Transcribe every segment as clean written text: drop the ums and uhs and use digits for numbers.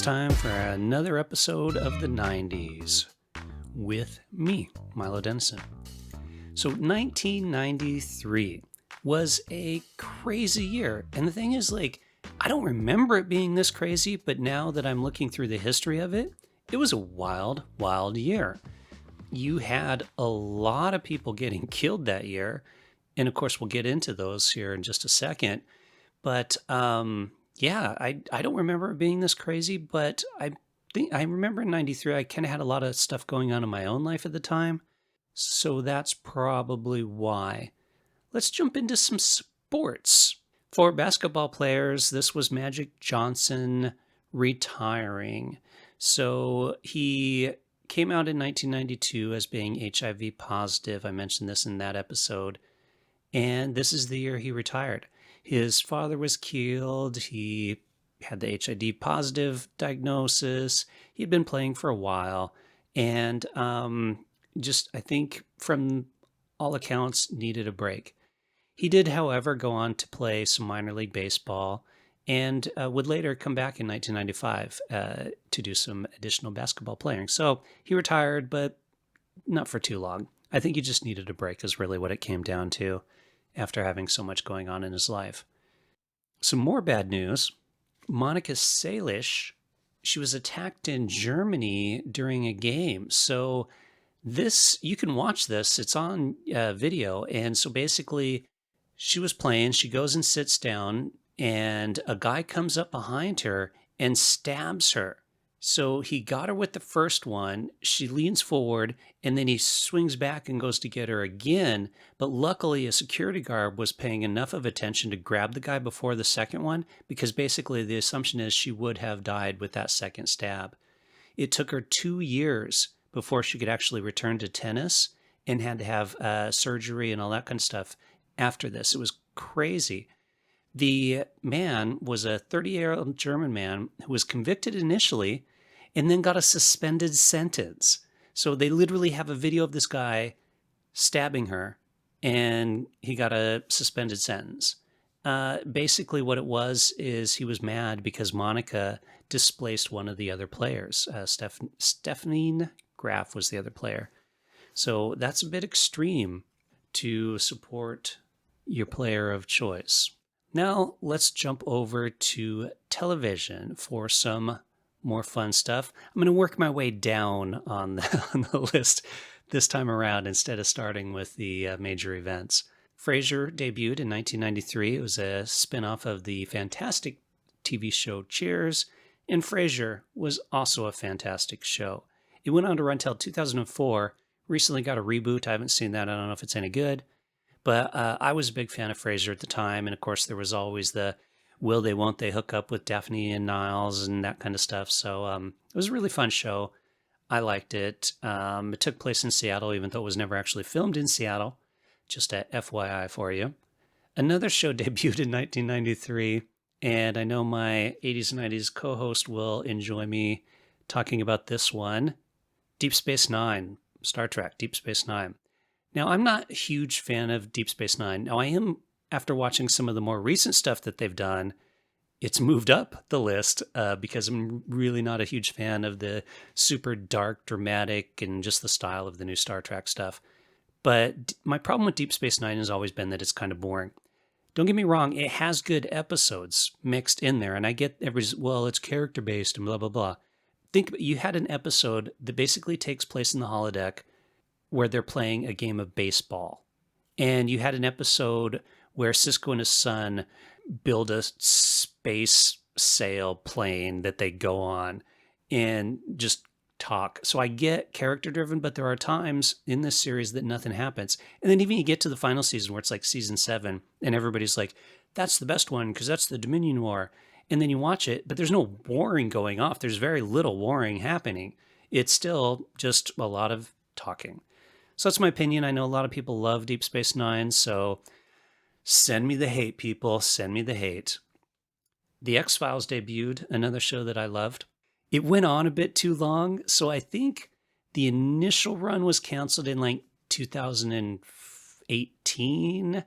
It's time for another episode of the 90s with me, Milo Dennison. So 1993 was a crazy year. And the thing is, I don't remember it being this crazy, but now that I'm looking through the history of it, it was a wild, wild year. You had a lot of people getting killed that year. And of course, we'll get into those here in just a second. But yeah, I don't remember it being this crazy, but I remember in 93, I kind of had a lot of stuff going on in my own life at the time. So that's probably why. Let's jump into some sports. For basketball players, this was Magic Johnson retiring. So he came out in 1992 as being HIV positive. I mentioned this in that episode. And this is the year he retired. His father was killed. He had the HIV positive diagnosis. He'd been playing for a while. And I think from all accounts, needed a break. He did, however, go on to play some minor league baseball and would later come back in 1995 to do some additional basketball playing. So he retired, but not for too long. I think he just needed a break is really what it came down to after having so much going on in his life. Some more bad news. Monica Seles, she was attacked in Germany during a game. So this, you can watch this. It's on video. And so basically, she was playing. She goes and sits down, and a guy comes up behind her and stabs her. So he got her with the first one. She leans forward, and then he swings back and goes to get her again. But luckily, a security guard was paying enough of attention to grab the guy before the second one, because basically the assumption is she would have died with that second stab. It took her 2 years before she could actually return to tennis and had to have surgery and all that kind of stuff after this. It was crazy. The man was a 30-year-old German man who was convicted initially and then got a suspended sentence. So they literally have a video of this guy stabbing her, and he got a suspended sentence. Basically what it was is he was mad because Monica displaced one of the other players. Stephanie Graf was the other player. So that's a bit extreme to support your player of choice. Now let's jump over to television for some more fun stuff. I'm going to work my way down on the list this time around instead of starting with the major events. Frasier debuted in 1993. It was a spin-off of the fantastic TV show Cheers, and Frasier was also a fantastic show. It went on to run till 2004, recently got a reboot. I haven't seen that. I don't know if it's any good. But I was a big fan of Frasier at the time. And of course, there was always the will they, won't they hook up with Daphne and Niles and that kind of stuff. So it was a really fun show. I liked it. It took place in Seattle, even though it was never actually filmed in Seattle. Just a FYI for you. Another show debuted in 1993. And I know my 80s and 90s co-host will enjoy me talking about this one. Deep Space Nine, Star Trek, Deep Space Nine. Now, I'm not a huge fan of Deep Space Nine. Now, I am, after watching some of the more recent stuff that they've done, it's moved up the list because I'm really not a huge fan of the super dark, dramatic, and just the style of the new Star Trek stuff. But my problem with Deep Space Nine has always been that it's kind of boring. Don't get me wrong, it has good episodes mixed in there, and I get everybody's, well, it's character-based and blah, blah, blah. Think you had an episode that basically takes place in the holodeck where they're playing a game of baseball. And you had an episode where Cisco and his son build a space sail plane that they go on and just talk. So I get character driven, but there are times in this series that nothing happens. And then even you get to the final season where it's like season 7 and everybody's like, that's the best one because that's the Dominion War. And then you watch it, but there's no warring going off. There's very little warring happening. It's still just a lot of talking. So that's my opinion. I know a lot of people love Deep Space Nine, so send me the hate, people. Send me the hate. The X-Files debuted, another show that I loved. It went on a bit too long, so I think the initial run was canceled in 2018,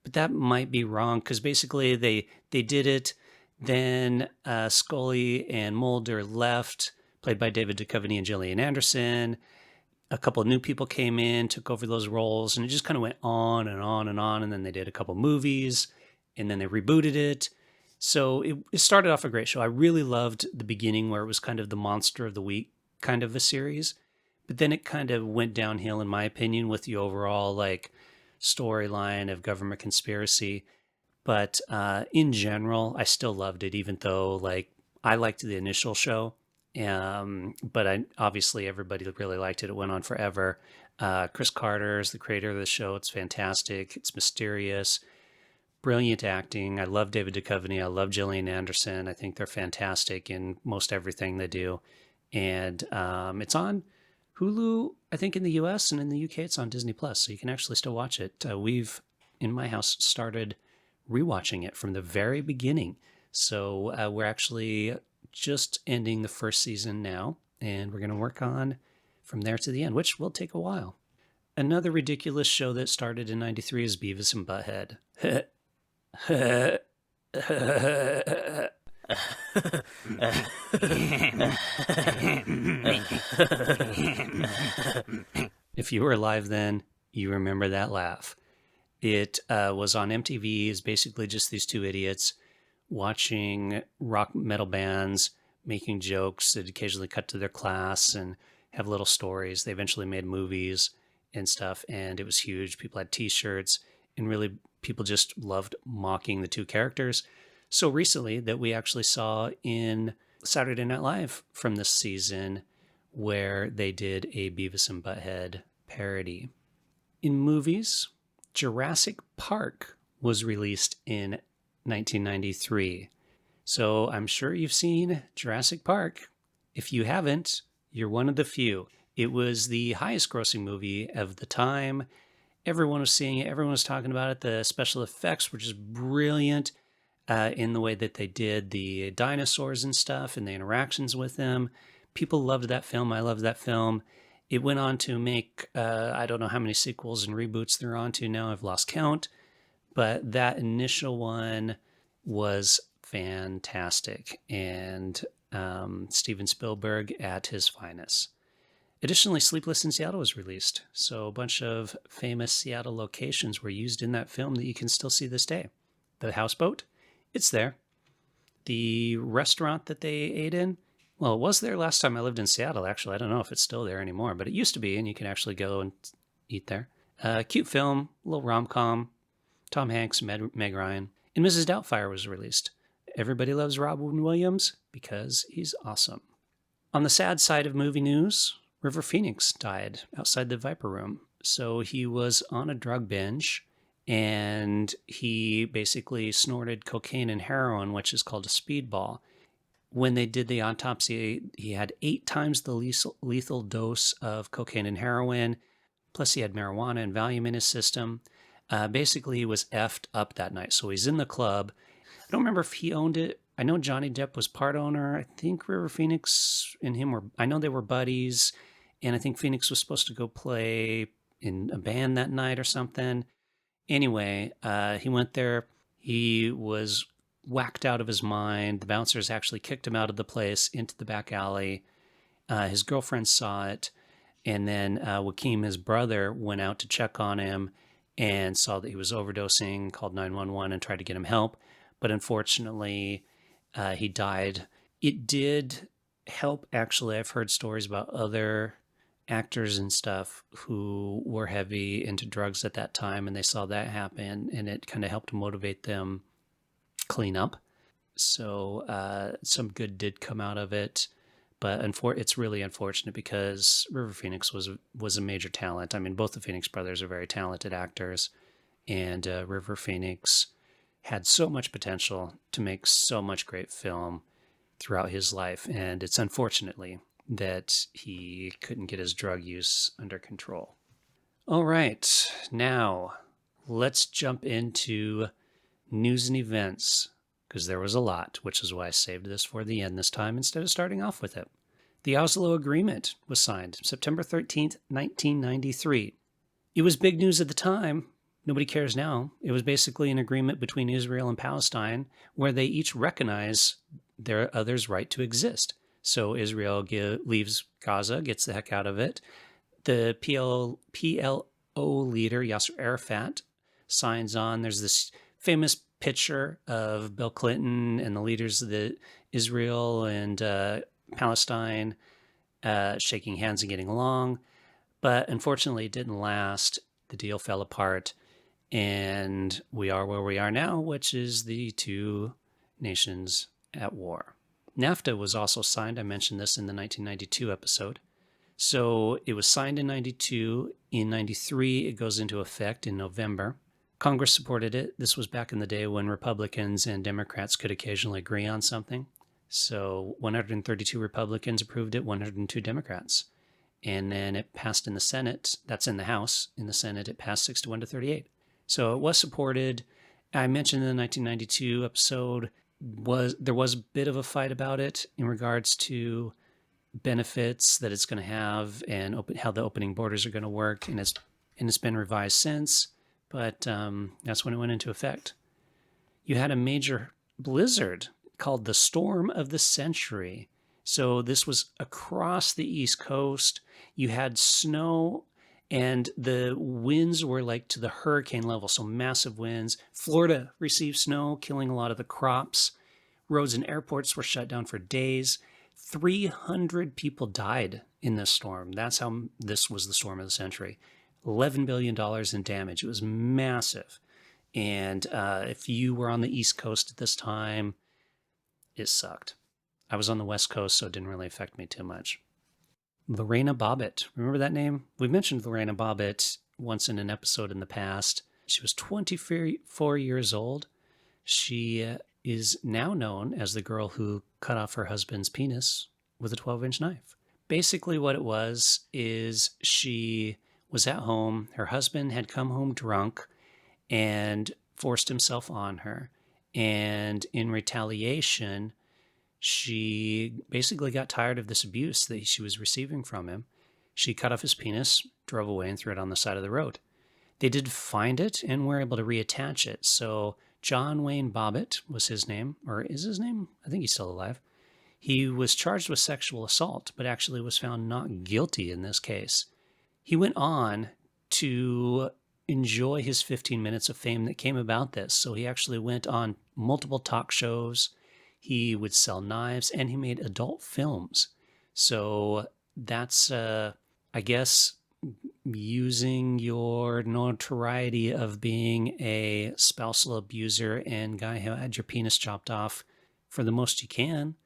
but that might be wrong because basically they did it Then Scully and Mulder left, played by David Duchovny and Gillian Anderson. A couple of new people came in, took over those roles, and it just kind of went on and on and on. And then they did a couple movies, and then they rebooted it. So it started off a great show. I really loved the beginning where it was kind of the monster of the week kind of a series. But then it kind of went downhill, in my opinion, with the overall like storyline of government conspiracy. But in general, I still loved it, even though like I liked the initial show. But obviously everybody really liked it. It went on forever. Chris Carter is the creator of the show. It's fantastic. It's mysterious, brilliant acting. I love David Duchovny. I love Gillian Anderson. I think they're fantastic in most everything they do. And it's on Hulu, I think, in the US, and in the UK it's on Disney Plus, so you can actually still watch it. We've, in my house, started rewatching it from the very beginning. So we're actually just ending the first season now, and we're going to work on from there to the end, which will take a while. Another ridiculous show that started in 93 is Beavis and Butthead. If you were alive then, you remember that laugh. It was on MTV. It's basically just these two idiots watching rock metal bands, making jokes that occasionally cut to their class and have little stories. They eventually made movies and stuff, and it was huge. People had t-shirts, and really people just loved mocking the two characters. So recently that we actually saw in Saturday Night Live from this season, where they did a Beavis and Butthead parody. In movies, Jurassic Park was released in 1993. So I'm sure you've seen Jurassic Park. If you haven't, you're one of the few. It was the highest grossing movie of the time. Everyone was seeing it. Everyone was talking about it. The special effects were just brilliant in the way that they did the dinosaurs and stuff and the interactions with them. People loved that film. I loved that film. It went on to make, I don't know how many sequels and reboots they're on to now. I've lost count. But that initial one was fantastic. And Steven Spielberg at his finest. Additionally, Sleepless in Seattle was released. So a bunch of famous Seattle locations were used in that film that you can still see this day. The houseboat, it's there. The restaurant that they ate in, well, it was there last time I lived in Seattle, actually. I don't know if it's still there anymore, but it used to be, and you can actually go and eat there. Cute film, a little rom-com. Tom Hanks, Meg Ryan. And Mrs. Doubtfire was released. Everybody loves Robin Williams because he's awesome. On the sad side of movie news, River Phoenix died outside the Viper Room. So he was on a drug binge, and he basically snorted cocaine and heroin, which is called a speedball. When they did the autopsy, he had 8 times the lethal dose of cocaine and heroin, plus he had marijuana and Valium in his system. Basically, he was effed up that night. So he's in the club. I don't remember if he owned it. I know Johnny Depp was part owner. I think River Phoenix and him were, I know they were buddies. And I think Phoenix was supposed to go play in a band that night or something. Anyway, he went there. He was whacked out of his mind. The bouncers actually kicked him out of the place into the back alley. His girlfriend saw it. And then Joaquin, his brother, went out to check on him and saw that he was overdosing, called 911 and tried to get him help. But unfortunately, he died. It did help, actually. I've heard stories about other actors and stuff who were heavy into drugs at that time, and they saw that happen, and it kind of helped motivate them clean up. So some good did come out of it. But it's really unfortunate because River Phoenix was a major talent. I mean, both the Phoenix brothers are very talented actors, and River Phoenix had so much potential to make so much great film throughout his life, and it's unfortunately that he couldn't get his drug use under control. All right, now let's jump into news and events, because there was a lot, which is why I saved this for the end this time instead of starting off with it. The Oslo Agreement was signed September 13th, 1993. It was big news at the time Nobody cares now. It was basically an agreement between Israel and Palestine where they each recognize their other's right to exist. So Israel leaves Gaza, gets the heck out of it. The PLO leader, Yasser Arafat, signs on. There's this famous picture of Bill Clinton and the leaders of Israel and Palestine shaking hands and getting along. But unfortunately, it didn't last. The deal fell apart. And we are where we are now, which is the two nations at war. NAFTA was also signed. I mentioned this in the 1992 episode. So it was signed in 92. In 93, it goes into effect in November. Congress supported it. This was back in the day when Republicans and Democrats could occasionally agree on something. So 132 Republicans approved it, 102 Democrats. And then it passed in the Senate. That's in the House. In the Senate, it passed 61 to 38. So it was supported. I mentioned in the 1992 episode, there was a bit of a fight about it in regards to benefits that it's going to have and how the opening borders are going to work. And it's been revised since, but that's when it went into effect. You had a major blizzard called the Storm of the Century. So this was across the East Coast. You had snow, and the winds were like to the hurricane level, so massive winds. Florida received snow, killing a lot of the crops. Roads and airports were shut down for days. 300 people died in this storm. That's how this was the storm of the century. $11 billion in damage. It was massive. And if you were on the East Coast at this time, it sucked. I was on the West Coast, so it didn't really affect me too much. Lorena Bobbitt. Remember that name? We've mentioned Lorena Bobbitt once in an episode in the past. She was 24 years old. She is now known as the girl who cut off her husband's penis with a 12-inch knife. Basically what it was is she was at home. Her husband had come home drunk and forced himself on her. And in retaliation, she basically got tired of this abuse that she was receiving from him. She cut off his penis, drove away, and threw it on the side of the road. They did find it and were able to reattach it. So John Wayne Bobbitt was his name, or is his name? I think he's still alive. He was charged with sexual assault, but actually was found not guilty in this case. He went on to enjoy his 15 minutes of fame that came about this. So he actually went on multiple talk shows. He would sell knives, and he made adult films. So that's, I guess, using your notoriety of being a spousal abuser and guy who had your penis chopped off for the most you can.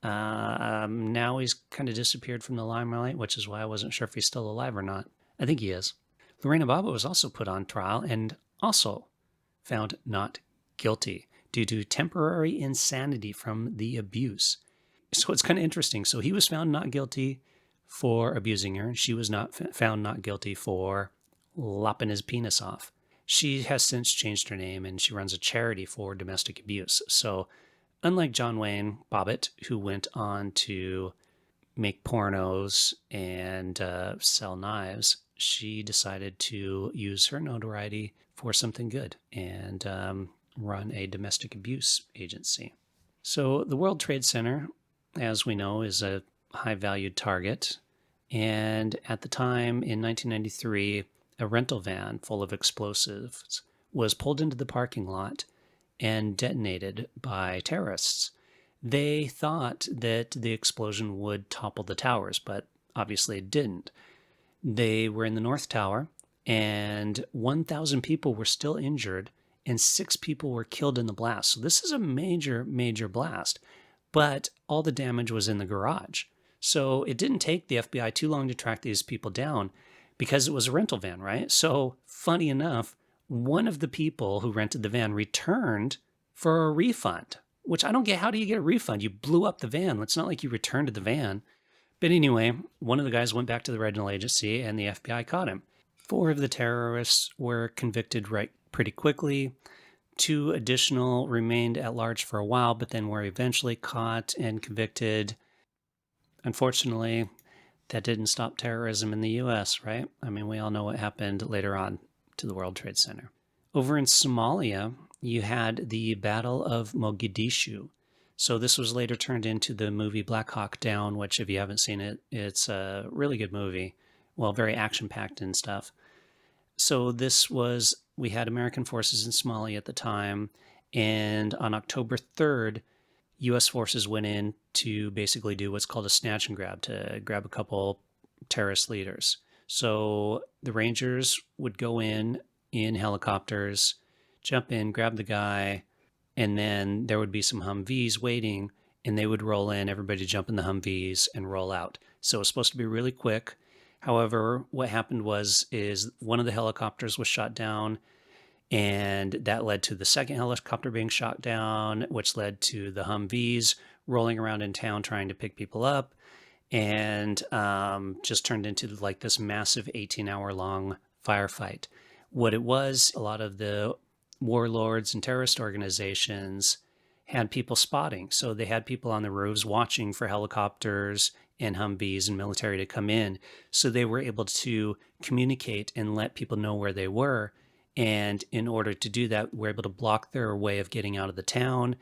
Now he's kind of disappeared from the limelight, which is why I wasn't sure if he's still alive or not. I think he is. Lorena Bobbitt was also put on trial and also found not guilty due to temporary insanity from the abuse. So it's kind of interesting. So he was found not guilty for abusing her, and she was not found not guilty for lopping his penis off. She has since changed her name, and she runs a charity for domestic abuse. So unlike John Wayne Bobbitt, who went on to make pornos and sell knives, she decided to use her notoriety for something good and run a domestic abuse agency. So the World Trade Center, as we know, is a high-valued target. And at the time, in 1993, a rental van full of explosives was pulled into the parking lot and detonated by terrorists. They thought that the explosion would topple the towers, but obviously it didn't. They were in the North Tower, and 1,000 people were still injured, and 6 people were killed in the blast. So this is a major, major blast. But all the damage was in the garage. So it didn't take the FBI too long to track these people down because it was a rental van, right? So funny enough, one of the people who rented the van returned for a refund, which I don't get. How do you get a refund? You blew up the van. It's not like you returned to the van. But anyway, one of the guys went back to the rental agency and the FBI caught him. 4 of the terrorists were convicted pretty quickly. 2 additional remained at large for a while, but then were eventually caught and convicted. Unfortunately, that didn't stop terrorism in the U.S., right? I mean, we all know what happened later on. to the World Trade Center. Over in Somalia, you had the Battle of Mogadishu. So this was later turned into the movie Black Hawk Down, which if you haven't seen it, it's a really good movie. Well, very action-packed and stuff. So we had American forces in Somalia at the time, and on October 3rd, U.S. forces went in to basically do what's called a snatch and grab, to grab a couple terrorist leaders. So the Rangers would go in helicopters, jump in, grab the guy, and then there would be some Humvees waiting, and they would roll in, everybody jump in the Humvees and roll out. So it was supposed to be really quick. However, what happened is one of the helicopters was shot down, and that led to the second helicopter being shot down, which led to the Humvees rolling around in town trying to pick people up, and just turned into like this massive 18-hour-long firefight. What it was, a lot of the warlords and terrorist organizations had people spotting. So they had people on the roofs watching for helicopters and Humvees and military to come in. So they were able to communicate and let people know where they were. And in order to do that, we're able to block their way of getting out of the town.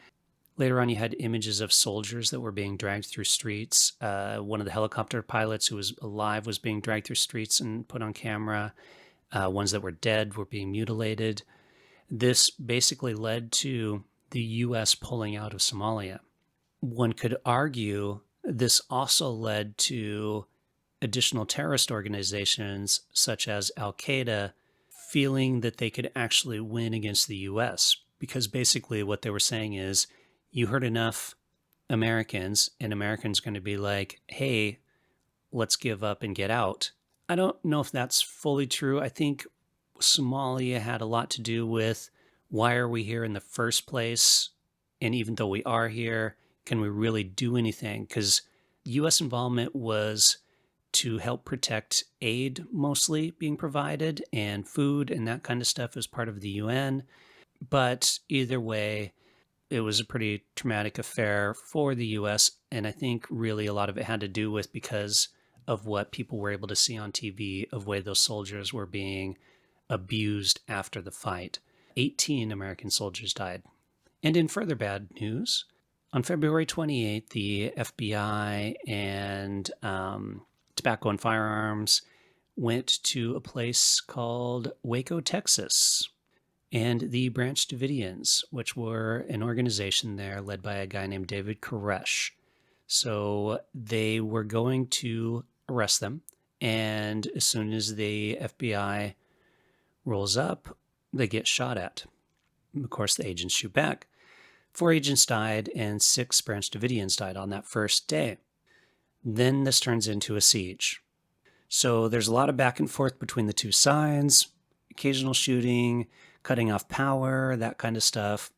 Later on, you had images of soldiers that were being dragged through streets. One of the helicopter pilots who was alive was being dragged through streets and put on camera. Ones that were dead were being mutilated. This basically led to the U.S. pulling out of Somalia. One could argue this also led to additional terrorist organizations such as Al-Qaeda feeling that they could actually win against the U.S. because basically what they were saying is, you hurt enough Americans, and Americans are going to be like, hey, let's give up and get out. I don't know if that's fully true. I think Somalia had a lot to do with why are we here in the first place? And even though we are here, can we really do anything? Because U.S. involvement was to help protect aid mostly being provided, and food and that kind of stuff as part of the UN. But either way, it was a pretty traumatic affair for the U.S. And I think really a lot of it had to do with because of what people were able to see on TV of way those soldiers were being abused after the fight. 18 American soldiers died. And in further bad news, on February 28th, the FBI and Tobacco and Firearms went to a place called Waco, Texas, and the Branch Davidians, which were an organization there led by a guy named David Koresh. So they were going to arrest them, and as soon as the FBI rolls up, they get shot at. Of course, the agents shoot back. 4 agents died, and 6 Branch Davidians died on that first day. Then this turns into a siege. So there's a lot of back and forth between the two sides, occasional shooting, cutting off power, that kind of stuff.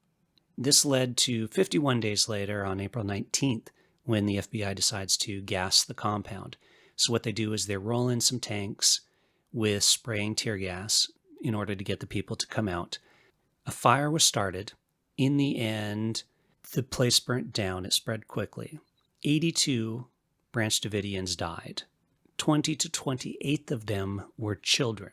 This led to 51 days later, on April 19th, when the FBI decides to gas the compound. So what they do is they roll in some tanks with spraying tear gas in order to get the people to come out. A fire was started. In the end, the place burnt down. It spread quickly. 82 Branch Davidians died. 20 to 28 of them were children.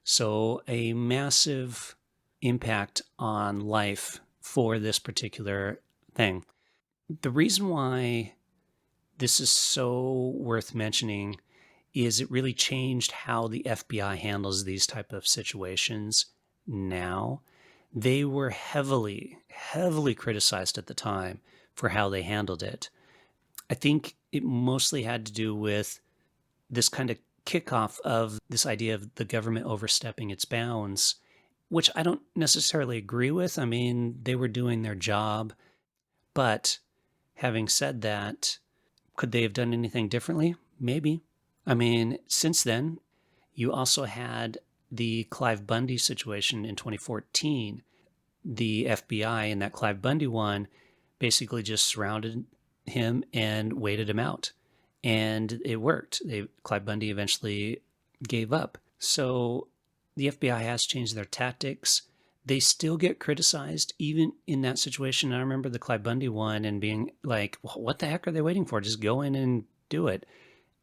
So a massive impact on life for this particular thing. The reason why this is so worth mentioning is it really changed how the FBI handles these type of situations now. They were heavily, heavily criticized at the time for how they handled it. I think it mostly had to do with this kind of kickoff of this idea of the government overstepping its bounds, which I don't necessarily agree with. I mean, they were doing their job. But having said that, could they have done anything differently? Maybe. I mean, since then, you also had the Clive Bundy situation in 2014. The FBI in that Clive Bundy one basically just surrounded him and waited him out. And it worked. Clive Bundy eventually gave up. So the FBI has changed their tactics. They still get criticized even in that situation. I remember the Clive Bundy one and being like, what the heck are they waiting for? Just go in and do it.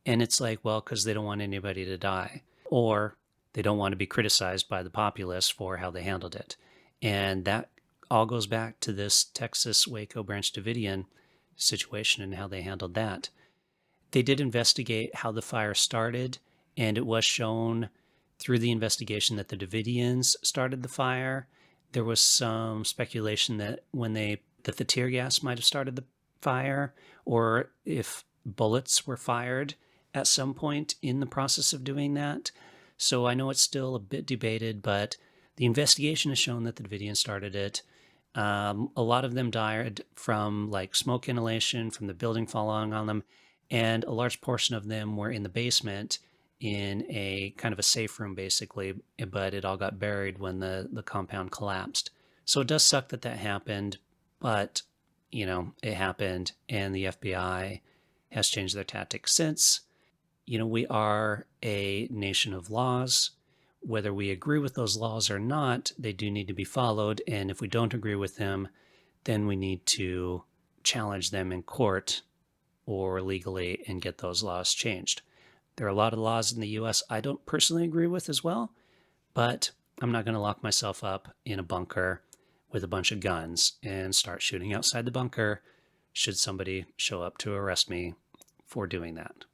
And it's like, well, because they don't want anybody to die. Or They don't want to be criticized by the populace for how they handled it. And that all goes back to this Texas Waco Branch Davidian situation and how they handled that. They did investigate how the fire started, and it was shown through the investigation that the Davidians started the fire. There was some speculation that that the tear gas might have started the fire, or if bullets were fired at some point in the process of doing that. So I know it's still a bit debated, but the investigation has shown that the Davidians started it. A lot of them died from like smoke inhalation from the building falling on them, and a large portion of them were in the basement in a kind of a safe room, basically, but it all got buried when the compound collapsed. So it does suck that happened, but, it happened, and the FBI has changed their tactics since. We are a nation of laws. Whether we agree with those laws or not, they do need to be followed, and if we don't agree with them, then we need to challenge them in court or legally and get those laws changed. There are a lot of laws in the U.S. I don't personally agree with as well, but I'm not going to lock myself up in a bunker with a bunch of guns and start shooting outside the bunker should somebody show up to arrest me for doing that.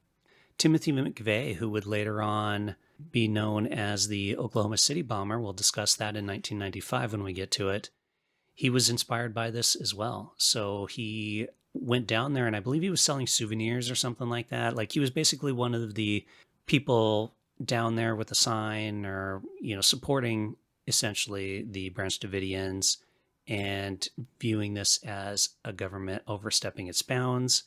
Timothy McVeigh, who would later on be known as the Oklahoma City bomber, we'll discuss that in 1995 when we get to it, he was inspired by this as well. So he went down there, and I believe he was selling souvenirs or something like that. Like, he was basically one of the people down there with a sign or, supporting essentially the Branch Davidians and viewing this as a government overstepping its bounds.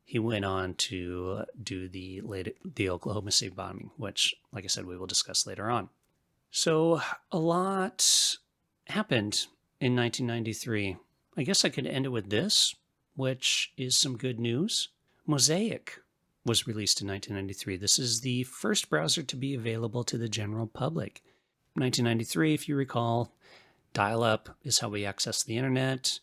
He went on to do the Oklahoma City bombing, which, like I said, we will discuss later on. So a lot happened in 1993. I guess I could end it with this, which is some good news. Mosaic was released in 1993. This is the first browser to be available to the general public. 1993, if you recall, dial-up is how we access the internet,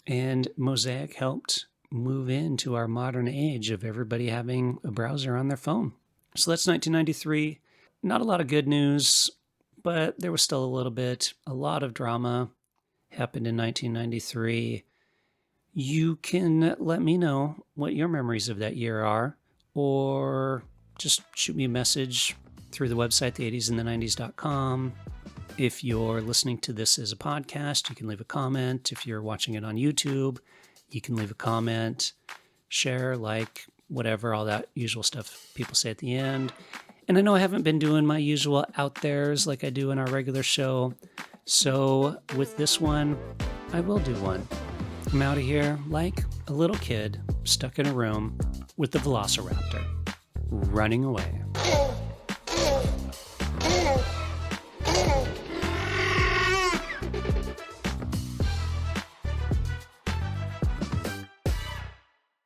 and Mosaic helped move into our modern age of everybody having a browser on their phone. So that's 1993. Not a lot of good news, but there was still a lot of drama happened in 1993. You can let me know what your memories of that year are, or just shoot me a message through the website, the80sandthe90s.com. If you're listening to this as a podcast, you can leave a comment. If you're watching it on YouTube, you can leave a comment, share, like, whatever, all that usual stuff people say at the end. And I know I haven't been doing my usual out theres like I do in our regular show. So with this one, I will do one. I'm out of here like a little kid stuck in a room with the Velociraptor, running away.